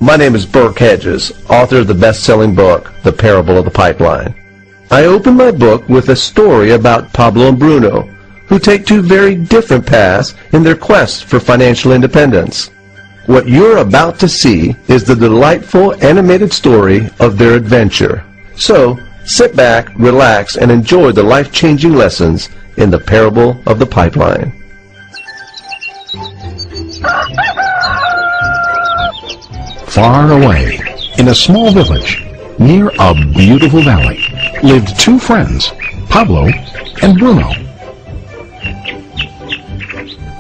My name is Burke Hedges, author of the best-selling book, The Parable of the Pipeline. I open my book with a story about Pablo and Bruno, who take two very different paths in their quest for financial independence. What you're about to see is the delightful animated story of their adventure. So, sit back, relax, and enjoy the life-changing lessons in The Parable of the Pipeline. Far away, in a small village, near a beautiful valley, lived two friends, Pablo and Bruno.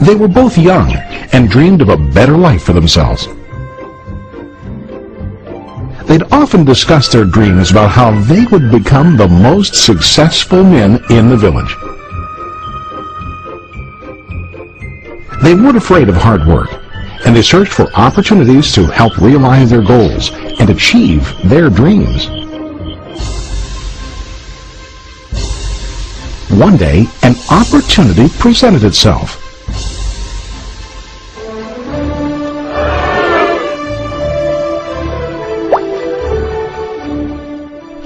They were both young and dreamed of a better life for themselves. They'd often discussed their dreams about how they would become the most successful men in the village. They weren't afraid of hard work, and they searched for opportunities to help realize their goals and achieve their dreams. One day, an opportunity presented itself.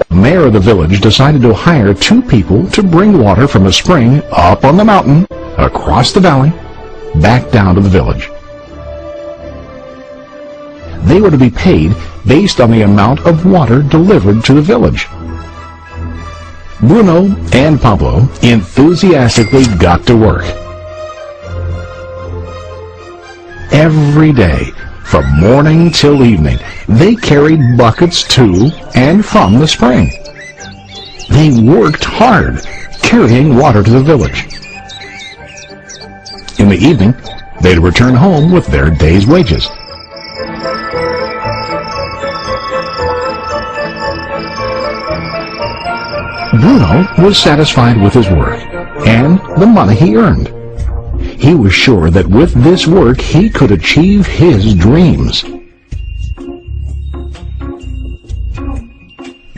The mayor of the village decided to hire two people to bring water from a spring up on the mountain, across the valley, back down to the village. They were to be paid based on the amount of water delivered to the village. Bruno and Pablo enthusiastically got to work. Every day, from morning till evening, they carried buckets to and from the spring. They worked hard, carrying water to the village. In the evening, they'd return home with their day's wages. Bruno was satisfied with his work and the money he earned. He was sure that with this work he could achieve his dreams.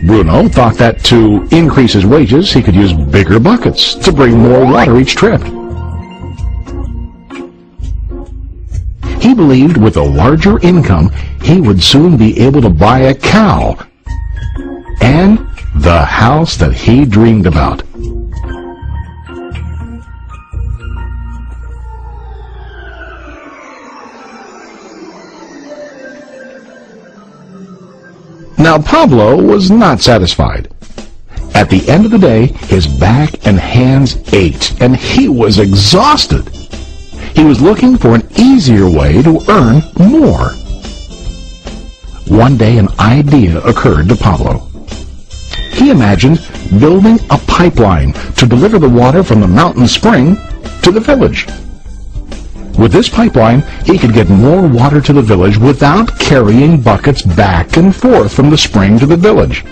Bruno thought that to increase his wages he could use bigger buckets to bring more water each trip. He believed with a larger income he would soon be able to buy a cow and the house that he dreamed about. Now Pablo was not satisfied. At the end of the day, his back and hands ached, and he was exhausted. He was looking for an easier way to earn more. One day an idea occurred to Pablo. He imagined building a pipeline to deliver the water from the mountain spring to the village. With this pipeline, he could get more water to the village without carrying buckets back and forth from the spring to the village.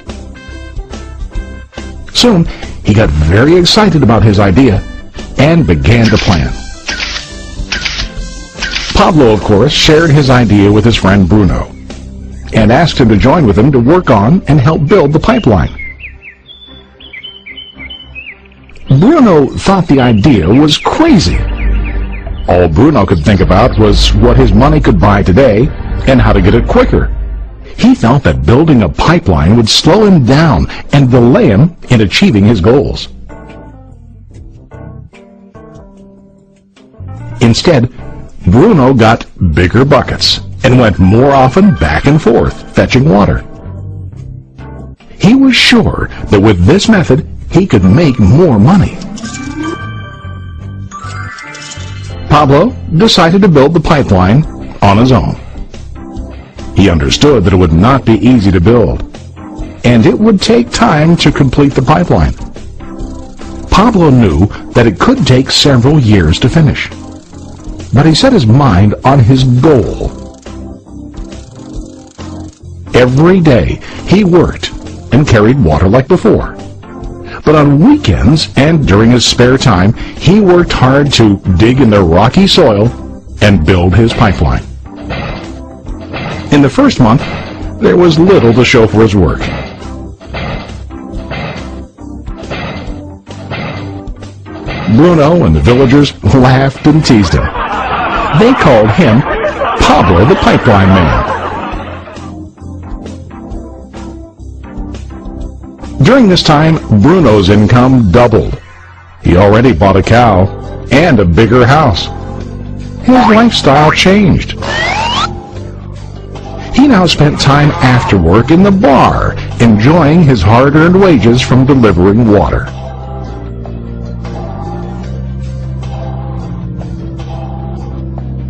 Soon, he got very excited about his idea and began to plan. Pablo, of course, shared his idea with his friend Bruno and asked him to join with him to work on and help build the pipeline. Bruno thought the idea was crazy. All Bruno could think about was what his money could buy today and how to get it quicker. He felt that building a pipeline would slow him down and delay him in achieving his goals. Instead, Bruno got bigger buckets and went more often back and forth, fetching water. He was sure that with this method, he could make more money. Pablo decided to build the pipeline on his own. He understood that it would not be easy to build, and it would take time to complete the pipeline. Pablo knew that it could take several years to finish, but he set his mind on his goal. Every day he worked and carried water like before. But on weekends and during his spare time, he worked hard to dig in the rocky soil and build his pipeline. In the first month, there was little to show for his work. Bruno and the villagers laughed and teased him. They called him Pablo the Pipeline Man. During this time, Bruno's income doubled. He already bought a cow and a bigger house. His lifestyle changed. He now spent time after work in the bar, enjoying his hard-earned wages from delivering water.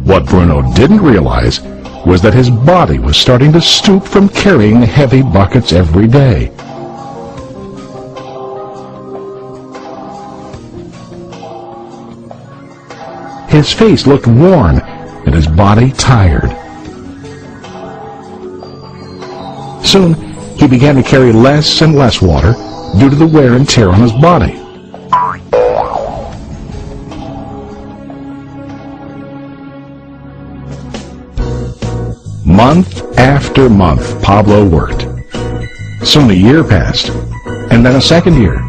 What Bruno didn't realize was that his body was starting to stoop from carrying heavy buckets every day. His face looked worn and his body tired. Soon, he began to carry less and less water due to the wear and tear on his body. Month after month, Pablo worked. Soon a year passed, and then a second year.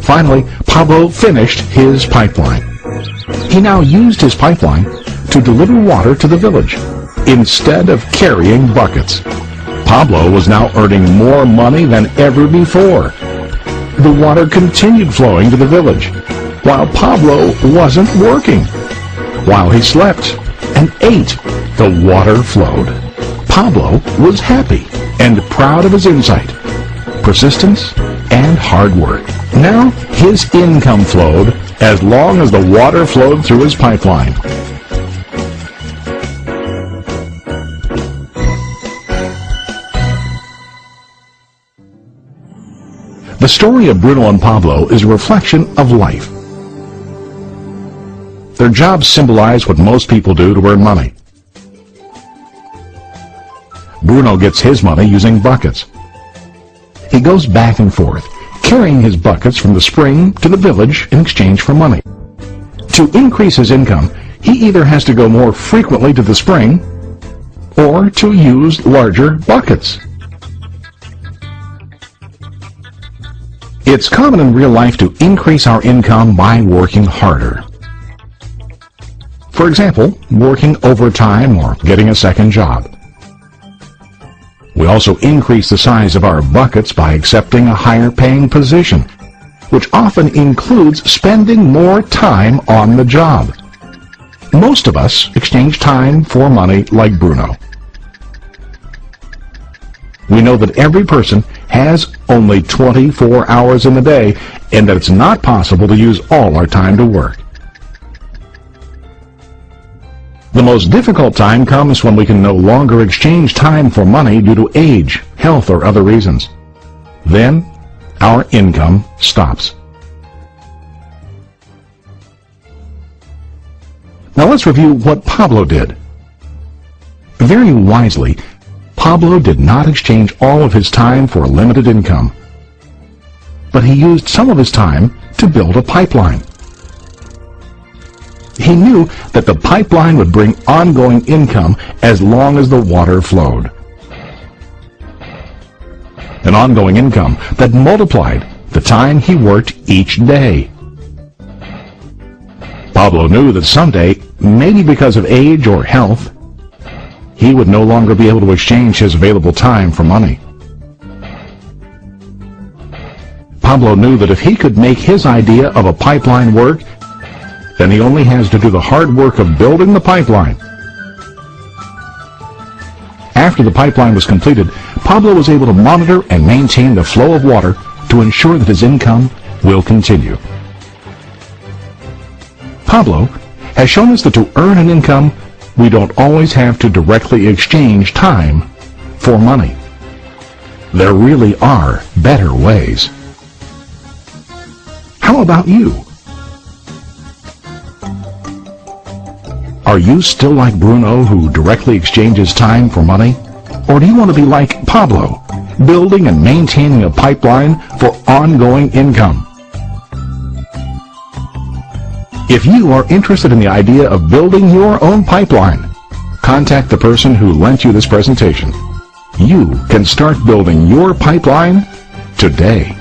Finally, Pablo finished his pipeline. He now used his pipeline to deliver water to the village instead of carrying buckets. Pablo was now earning more money than ever before. The water continued flowing to the village, while Pablo wasn't working. While he slept and ate, the water flowed. Pablo was happy and proud of his insight, persistence, and hard work. Now his income flowed as long as the water flowed through his pipeline. The story of Bruno and Pablo is a reflection of life. Their jobs symbolize what most people do to earn money. Bruno gets his money using buckets. He goes back and forth, carrying his buckets from the spring to the village in exchange for money. To increase his income, he either has to go more frequently to the spring or to use larger buckets. It's common in real life to increase our income by working harder. For example, working overtime or getting a second job. We also increase the size of our buckets by accepting a higher paying position, which often includes spending more time on the job. Most of us exchange time for money like Bruno. We know that every person has only 24 hours in the day and that it's not possible to use all our time to work. The most difficult time comes when we can no longer exchange time for money due to age, health, or other reasons. Then, our income stops. Now let's review what Pablo did. Very wisely, Pablo did not exchange all of his time for a limited income, but he used some of his time to build a pipeline. He knew that the pipeline would bring ongoing income as long as the water flowed. An ongoing income that multiplied the time he worked each day. Pablo knew that someday, maybe because of age or health, he would no longer be able to exchange his available time for money. Pablo knew that if he could make his idea of a pipeline work, then he only has to do the hard work of building the pipeline. After the pipeline was completed, Pablo was able to monitor and maintain the flow of water to ensure that his income will continue. Pablo has shown us that to earn an income, we don't always have to directly exchange time for money. There really are better ways. How about you? Are you still like Bruno, who directly exchanges time for money? Or do you want to be like Pablo, building and maintaining a pipeline for ongoing income? If you are interested in the idea of building your own pipeline, contact the person who lent you this presentation. You can start building your pipeline today.